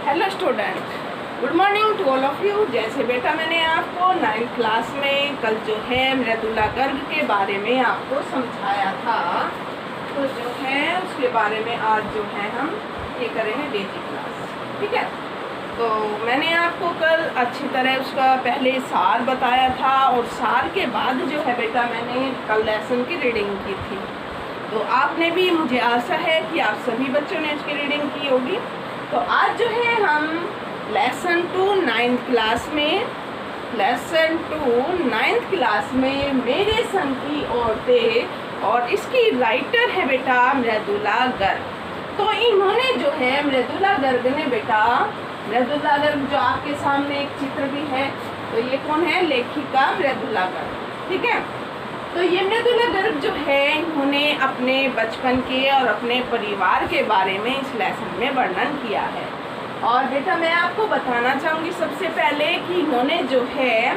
Hello student, good morning to all of you. जैसे बेटा मैंने आपको 9th क्लास में कल जो है मृदुला गर्ग के बारे में आपको समझाया था, तो जो है उसके बारे में आज जो है हम ये करेंगे डेली क्लास। ठीक है, तो मैंने आपको कल अच्छी तरह उसका पहले सार बताया था और सार के बाद जो है बेटा मैंने कल लेसन की रीडिंग की थी। तो आपने भी, मुझे आशा है कि आप सभी बच्चों ने उसकी रीडिंग की होगी। तो आज जो है हम लेसन 2 9th क्लास में, लेसन 2 9th क्लास में मेरे संग की औरतें, और इसकी राइटर है बेटा मृदुला गर्ग। तो इन्होंने जो है मृदुला गर्ग ने बेटा, मृदुला गर्ग जो आपके सामने एक चित्र भी है, तो ये कौन है? लेखिका मृदुला गर्ग। ठीक है, तो ये मृदुला गर्ग जो है इन्होंने अपने बचपन के और अपने परिवार के बारे में इस लेसन में वर्णन किया है। और बेटा मैं आपको बताना चाहूँगी सबसे पहले कि इन्होंने जो है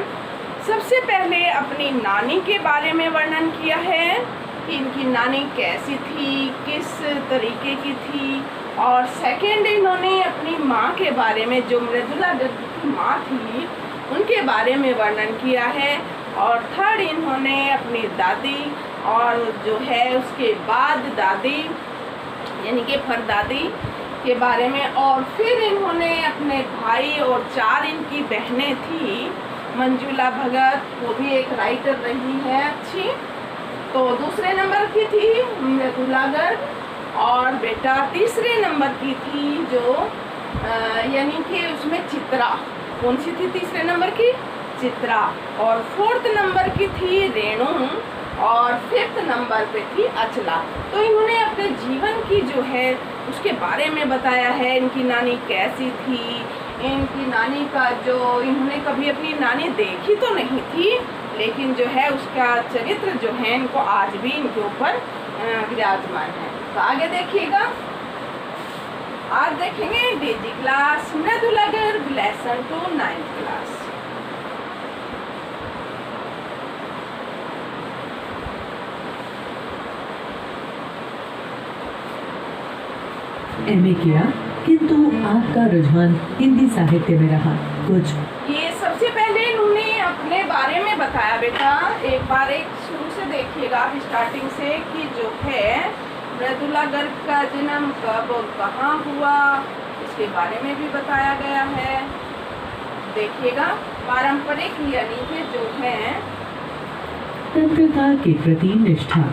सबसे पहले अपनी नानी के बारे में वर्णन किया है कि इनकी नानी कैसी थी, किस तरीके की थी। और सेकंड इन्होंने अपनी माँ के बारे में, जो मृदुला गर्ग की माँ थी, उनके बारे में वर्णन किया है। और थर्ड इन्होंने अपनी दादी और जो है उसके बाद दादी यानी कि परदादी के बारे में, और फिर इन्होंने अपने भाई और 4 इनकी बहनें थी, मंजुला भगत, वो भी एक राइटर रही है अच्छी, तो दूसरे नंबर की थी मृदुला गर्ग। और बेटा तीसरे नंबर की थी जो यानी कि उसमें चित्रा, कौन सी थी तीसरे नंबर की? चित्रा। और 4th नंबर की थी रेणु, और 5th नंबर पे थी अचला। तो इन्होंने अपने जीवन की जो है उसके बारे में बताया है, इनकी नानी कैसी थी, इनकी नानी का जो, इन्होंने कभी अपनी नानी देखी तो नहीं थी, लेकिन जो है उसका चरित्र जो है इनको आज भी इनके ऊपर विराजमान है। तो आगे देखिएगा, आज देखेंगे Daisy class Mridula Garg lesson 2 9th class. MA किया, किंतु आपका रुझान हिंदी साहित्य में रहा। कुछ ये सबसे पहले इन्होंने अपने बारे में बताया बेटा, एक बार एक शुरू से देखिएगा आप स्टार्टिंग से, कि जो है मृदुला गर्ग का जन्म कब और कहाँ हुआ, इसके बारे में भी बताया गया है। देखिएगा, पारंपरिक यानी कि जो है तंत्रता के प्रति निष्ठा।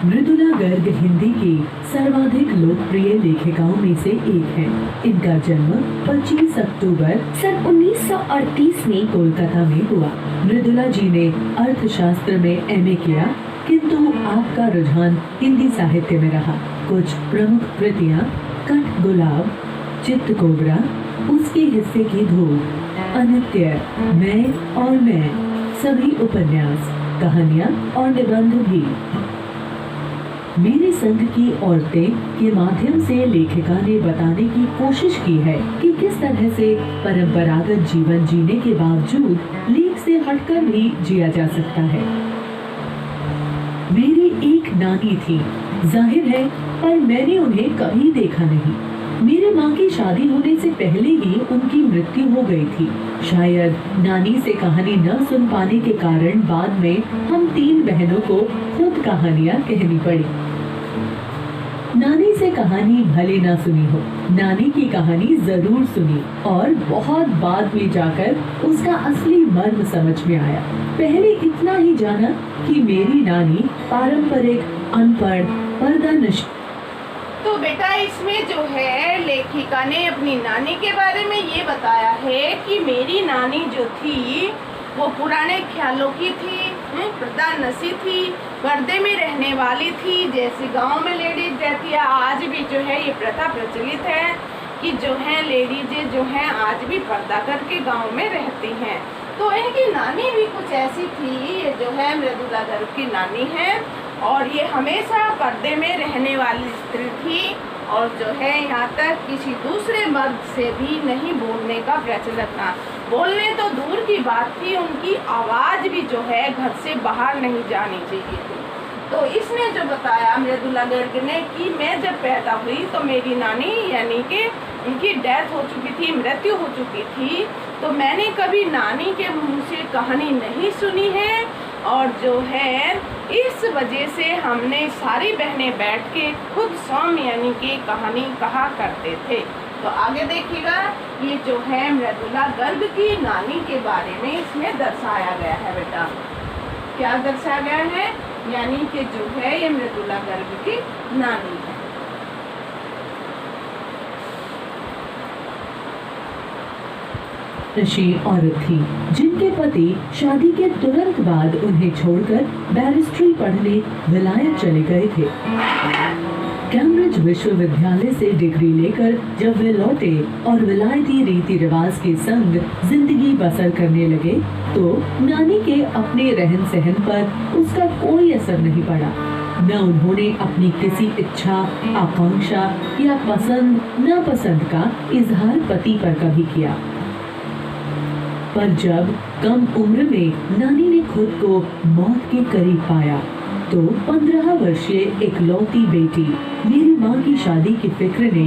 मृदुला गर्ग हिंदी की सर्वाधिक लोकप्रिय लेखिकाओं में से एक है। इनका जन्म 25 अक्टूबर सन 1938 में कोलकाता में हुआ। मृदुला जी ने अर्थशास्त्र में एमए किया, किंतु आपका रुझान हिंदी साहित्य में रहा। कुछ प्रमुख कृतियाँ: कट गुलाब, चित्त कोबरा, उसके हिस्से की धूप, अनित्य, मैं और मैं, सभी उपन्यास, कहानियाँ और निबंध भी। मेरे संग की औरतें के माध्यम से लेखिका ने बताने की कोशिश की है कि किस तरह से परंपरागत जीवन जीने के बावजूद लेख से हटकर भी जिया जा सकता है। मेरी एक नानी थी, जाहिर है, पर मैंने उन्हें कभी देखा नहीं। मेरी माँ की शादी होने से पहले ही उनकी मृत्यु हो गई थी। शायद नानी से कहानी न सुन पाने के कारण बाद में हम 3 बहनों को खुद कहानियाँ कहनी पड़ी। नानी से कहानी भले ना सुनी हो, नानी की कहानी जरूर सुनी, और बहुत बाद में जाकर उसका असली मर्म समझ में आया। पहले इतना ही जाना कि मेरी नानी पारंपरिक, अनपढ़, पर्दानशी। तो बेटा इसमें जो है लेखिका ने अपनी नानी के बारे में ये बताया है कि मेरी नानी जो थी वो पुराने ख्यालों की थी, पर्दानशी थी, पर्दे में रहने वाली थी। जैसे गांव में लेडीज रहती है, आज भी जो है ये प्रथा प्रचलित है कि जो है लेडीजें जो हैं आज भी पर्दा करके गांव में रहती हैं। तो इनकी नानी भी कुछ ऐसी थी, ये जो है मृदुला गर्ग की नानी है, और ये हमेशा पर्दे में रहने वाली स्त्री थी, और जो है यहाँ तक किसी दूसरे मर्द से भी नहीं बोलने का प्रचलन था। बोलने तो दूर की बात थी, उनकी आवाज़ भी जो है घर से बाहर नहीं जानी चाहिए थी। तो इसने जो बताया मृदुला गर्ग ने कि मैं जब पैदा हुई तो मेरी नानी यानी कि उनकी डेथ हो चुकी थी, मृत्यु हो चुकी थी, तो मैंने कभी नानी के मुंह से कहानी नहीं सुनी है, और जो है इस वजह से हमने सारी बहनें बैठ के खुद सौम यानी कि कहानी कहा करते थे। तो आगे देखिएगा, ये जो है मृदुला गर्ग की नानी के बारे में इसमें दर्शाया गया है बेटा। क्या दर्शाया गया है? यानी कि जो है ये मृदुला गर्ग की नानी है। ऋषि औरत थी जिनके पति शादी के तुरंत बाद उन्हें छोड़कर बैरिस्ट्री पढ़ने विलायत चले गए थे। कैम्ब्रिज विश्वविद्यालय से डिग्री लेकर जब वे लौटे और विलायती रीति रिवाज के संग जिंदगी बसर करने लगे तो नानी के अपने रहन सहन पर उसका कोई असर नहीं पड़ा। न उन्होंने अपनी किसी इच्छा, आकांक्षा या पसंद नापसंद का इजहार पति पर कभी किया। पर जब कम उम्र में नानी ने खुद को मौत के करीब पाया तो 15 वर्षीय इकलौती बेटी मेरी माँ की शादी की फिक्र ने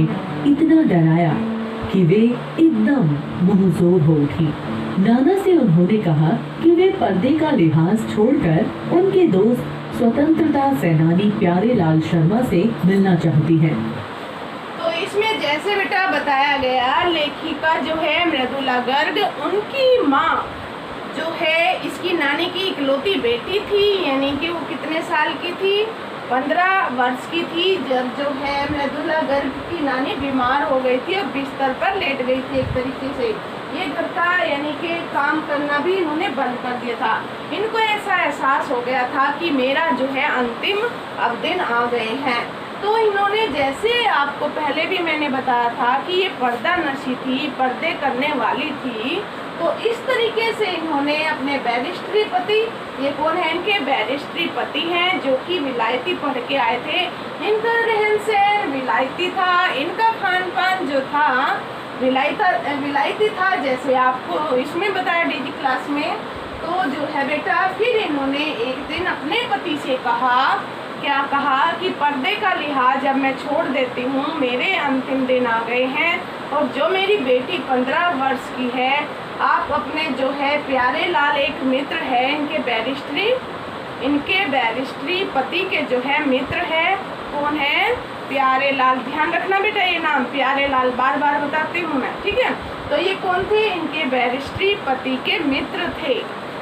इतना डराया कि वे एकदम मुंहजोर हो उठी। नाना से उन्होंने कहा कि वे पर्दे का लिहाज छोड़कर उनके दोस्त स्वतंत्रता सेनानी प्यारे लाल शर्मा से मिलना चाहती हैं। तो इसमें जैसे बेटा बताया गया, लेखिका जो है मृदुला गर्ग, उनकी माँ जो है इसकी नानी की इकलौती बेटी थी, यानी कि वो कितने साल की थी? 15 वर्ष की थी जब जो है मृदुला गर्ग की नानी बीमार हो गई थी और बिस्तर पर लेट गई थी। एक तरीके से ये घर का यानी कि काम करना भी इन्होंने बंद कर दिया था। इनको ऐसा एहसास हो गया था कि मेरा जो है अंतिम अब दिन आ गए हैं। तो इन्होंने, जैसे आपको पहले भी मैंने बताया था कि ये पर्दा नशी थी, पर्दे करने वाली थी, तो इस तरीके से इन्होंने अपने बैरिस्ट्री पति, ये कौन है? इनके बैरिस्ट्री पति हैं जो कि विलायती पढ़ के आए थे। इनका रहन सहन विलायती था, इनका खान पान जो था विलायती था, जैसे आपको इसमें बताया डीजी क्लास में। तो जो है बेटा, फिर इन्होंने एक दिन अपने पति से कहा, क्या कहा कि पर्दे का लिहाज अब मैं छोड़ देती हूँ, मेरे अंतिम दिन आ गए हैं, और जो मेरी बेटी 15 वर्ष की है, आप अपने जो है प्यारे लाल, एक मित्र है इनके बैरिस्ट्री पति के जो है मित्र है, कौन है? प्यारे लाल। ध्यान रखना बेटा ये नाम, प्यारे लाल बार बार बताती हूँ मैं, ठीक है। तो ये कौन थे? इनके बैरिस्ट्री पति के मित्र थे।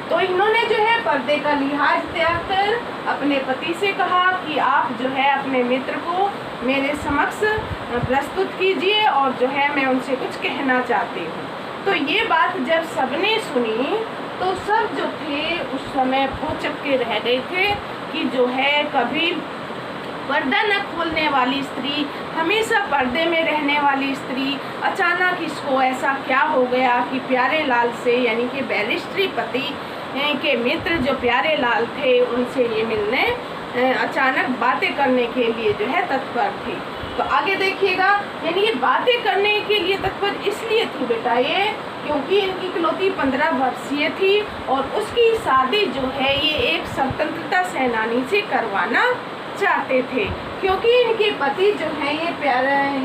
तो इन्होंने जो है पर्दे का लिहाज त्याग कर अपने पति से कहा कि आप जो है अपने मित्र को मेरे समक्ष प्रस्तुत कीजिए और जो है मैं उनसे कुछ कहना चाहती हूँ। तो ये बात जब सबने सुनी तो सब जो थे उस समय भौचक के रह गए थे कि जो है कभी पर्दा न खोलने वाली स्त्री, हमेशा पर्दे में रहने वाली स्त्री, अचानक इसको ऐसा क्या हो गया कि प्यारे लाल से, यानी कि बैरिस्ट्री पति के मित्र जो प्यारे लाल थे, उनसे ये मिलने अचानक बातें करने के लिए जो है तत्पर थी। तो आगे देखिएगा, यानी ये बातें करने के लिए तत्पर इसलिए थी बेटा ये, क्योंकि इनकी इकलौती 15 वर्षीय थी और उसकी शादी जो है ये एक स्वतंत्रता सेनानी से करवाना चाहते थे, क्योंकि इनके पति जो हैं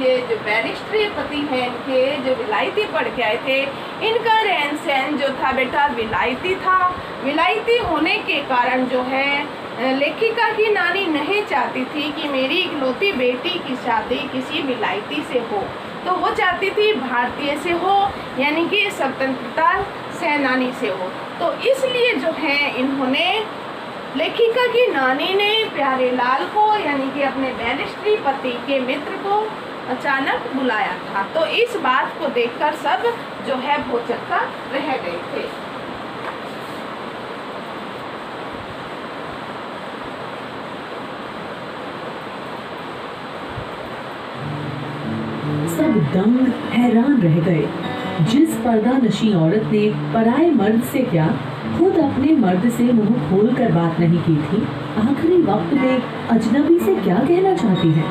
ये जो बैरिस्ट्री पति हैं इनके, जो विलायती पढ़ के आए थे, इनका रहन सहन जो था बेटा विलायती था। विलायती होने के कारण जो है लेखिका की नानी नहीं चाहती थी कि मेरी इकलौती बेटी की शादी किसी विलायती से हो, तो वो चाहती थी भारतीय से हो, यानी कि स्वतंत्रता सेनानी से हो। तो इसलिए जो है इन्होंने, लेखिका की नानी ने प्यारे लाल को, यानी कि अपने बैरिस्ट्री पति के मित्र को अचानक बुलाया था। तो इस बात को देखकर सब जो है भौचक्का रह गए थे। सब दंग हैरान रह गए। जिस पर्दा नशी औरत ने पराये मर्द से क्या, खुद अपने मर्द से मुंह खोल कर बात नहीं की थी, आखिरी वक्त में अजनबी से क्या कहना चाहती है।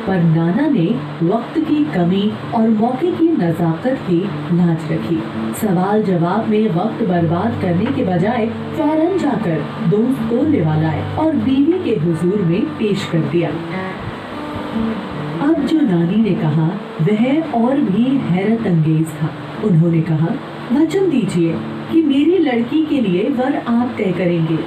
पर नाना ने वक्त की कमी और मौके की नजाकत की लाज रखी। सवाल जवाब में वक्त बर्बाद करने के बजाय फौरन जाकर दोस्त को लिवा लाए और बीवी के हुजूर में पेश कर दिया। अब जो नानी ने कहा वह और भी हैरत अंगेज था। उन्होंने कहा, वचन दीजिए कि मेरी लड़की के लिए वर आप तय करेंगे।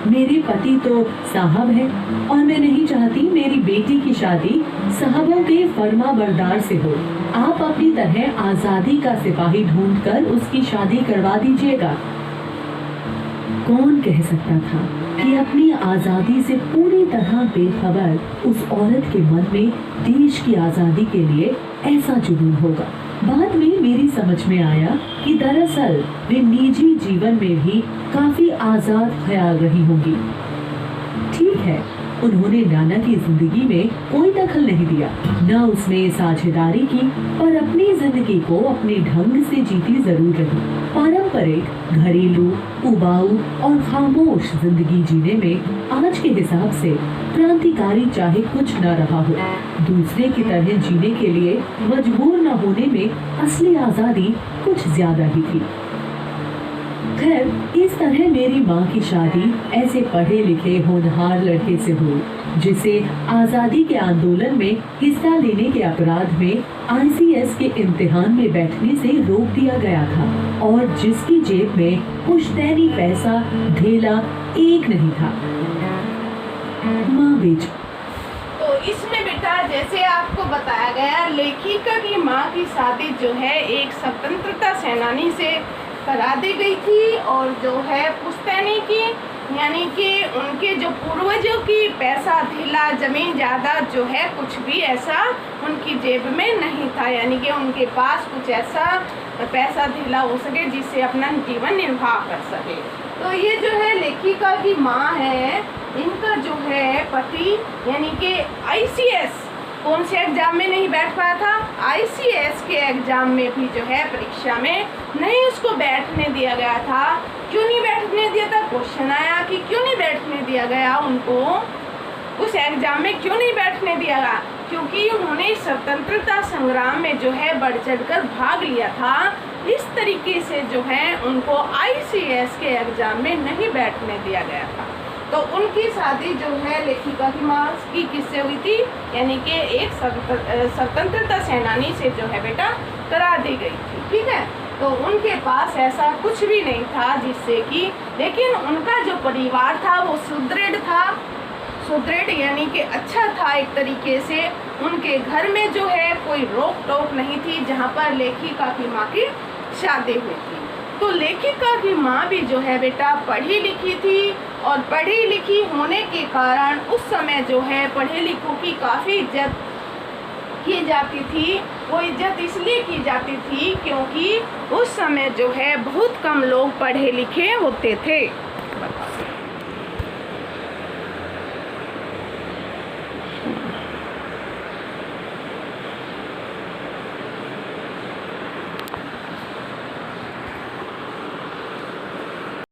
मेरे पति तो साहब हैं और मैं नहीं चाहती मेरी बेटी की शादी साहबों के फर्मा बरदार से हो। आप अपनी तरह आजादी का सिपाही ढूंढकर उसकी शादी करवा दीजिएगा। कौन कह सकता था कि अपनी आजादी से पूरी तरह बेखबर उस औरत के मन में देश की आजादी के लिए ऐसा जुनून होगा। बाद में मेरी समझ में आया कि दरअसल वे निजी जीवन में भी काफी आजाद ख्याल रही होंगी। ठीक है, उन्होंने नाना की जिंदगी में कोई दखल नहीं दिया, न उसमें साझेदारी की, पर अपनी जिंदगी को अपने ढंग से जीती जरूर रही। पारंपरिक, घरेलू, उबाऊ और खामोश जिंदगी जीने में आज के हिसाब से क्रांतिकारी चाहे कुछ न रहा हो, दूसरे की तरह जीने के लिए मजबूर न होने में असली आजादी कुछ ज्यादा ही थी। खैर, इस तरह मेरी माँ की शादी ऐसे पढ़े लिखे होनहार लड़के से हुई जिसे आजादी के आंदोलन में हिस्सा लेने के अपराध में ICS के इम्तिहान में बैठने से रोक दिया गया था और जिसकी जेब में पुश्तैनी पैसा ढेला एक नहीं था। माँ बेच तो इसमें बेटा जैसे आपको बताया गया, लेखिका की माँ की शादी जो है एक स्वतंत्रता सेनानी से करा दी गई थी और जो है पुश्तैनी की यानी कि उनके जो पूर्वजों की पैसा ढीला जमीन जायदाद जो है कुछ भी ऐसा उनकी जेब में नहीं था, यानी कि उनके पास कुछ ऐसा पैसा ढीला हो सके जिससे अपना जीवन निर्वाह कर सके। तो ये जो है लेखिका की माँ है, इनका जो है पति यानी कि ICS कौन से एग्जाम में नहीं बैठ पाया था, ICS के एग्जाम में भी जो है परीक्षा में नहीं उसको बैठने दिया गया था। क्यों नहीं बैठने दिया था? क्वेश्चन आया कि क्यों नहीं बैठने दिया गया उनको, उस एग्जाम में क्यों नहीं बैठने दिया गया? क्योंकि उन्होंने स्वतंत्रता संग्राम में जो है बढ़ चढ़कर भाग लिया था। इस तरीके से जो है उनको ICS के एग्जाम में नहीं बैठने दिया गया था। तो उनकी शादी जो है लेखिका की माँ की किससे हुई थी, यानी कि एक स्वतंत्रता सेनानी से जो है बेटा करा दी गई थी। ठीक है, तो उनके पास ऐसा कुछ भी नहीं था जिससे कि, लेकिन उनका जो परिवार था वो सुदृढ़ था, सुदृढ़ यानी कि अच्छा था एक तरीके से। उनके घर में जो है कोई रोक टोक नहीं थी जहाँ पर लेखिका की माँ की शादी हुई थी। तो लेखिका की माँ भी जो है बेटा पढ़ी लिखी थी और पढ़ी लिखी होने के कारण उस समय जो है पढ़े लिखों की काफ़ी इज्जत की जाती थी। वो इज्जत इसलिए की जाती थी क्योंकि उस समय जो है बहुत कम लोग पढ़े लिखे होते थे।